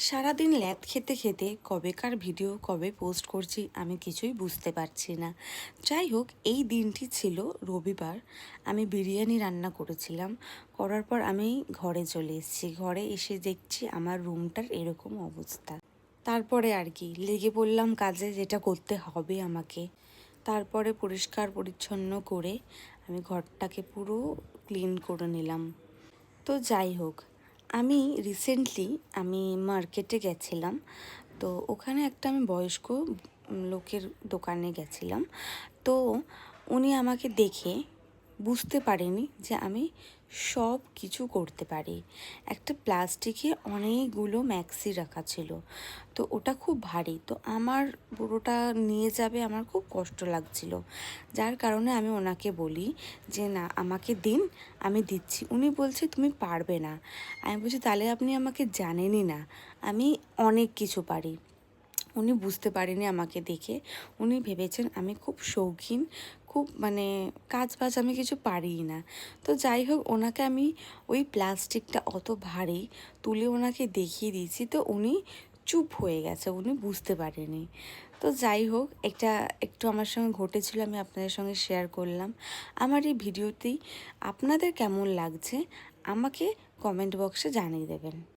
সারাদিন ল্যাদ খেতে খেতে কবেকার ভিডিও কবে পোস্ট করছি আমি কিছুই বুঝতে পারছি না। যাই হোক, এই দিনটি ছিল রবিবার। আমি বিরিয়ানি রান্না করেছিলাম। করার পর আমি ঘরে চলে এসেছি। ঘরে এসে দেখছি আমার রুমটার এরকম অবস্থা। তারপরে আর কি লেগে পড়লাম কাজে, যেটা করতে হবে আমাকে। তারপরে পরিষ্কার পরিচ্ছন্ন করে আমি ঘরটাকে পুরো ক্লিন করে নিলাম। তো যাই হোক, আমি রিসেন্টলি মার্কেটে গেছিলাম। তো ওখানে একটা আমি বয়স্ক লোকের দোকানে গেছিলাম। তো উনি আমাকে দেখে বুঝতে পারেনি যে আমি সব কিছু করতে পারি। একটা প্লাস্টিকে অনেকগুলো ম্যাক্সি রাখা ছিল, তো ওটা খুব ভারী, তো আমার পুরোটা নিয়ে যাবে আমার খুব কষ্ট লাগছিল। যার কারণে আমি ওনাকে বলি যে না, আমাকে দিন, আমি দিচ্ছি। উনি বলছে তুমি পারবে না। আমি বলছি তাহলে আপনি আমাকে জানেনই না, আমি অনেক কিছু পারি। উনি বুঝতে পারেনি আমাকে দেখে। উনি ভেবেছেন আমি খুব শৌখিন, খুব কাজ বাজ আমি কিছু পারিই না। তো যাই হোক, ওনাকে আমি ওই প্লাস্টিকটা অত ভারী তুলে ওনাকে দেখিয়ে দিয়েছি, তো উনি চুপ হয়ে গেছে, উনি বুঝতে পারেনি। তো যাই হোক, একটু আমার সঙ্গে ঘটেছিল, আমি আপনাদের সঙ্গে শেয়ার করলাম। আমার এই ভিডিওটি আপনাদের কেমন লাগছে আমাকে কমেন্ট বক্সে জানিয়ে দেবেন।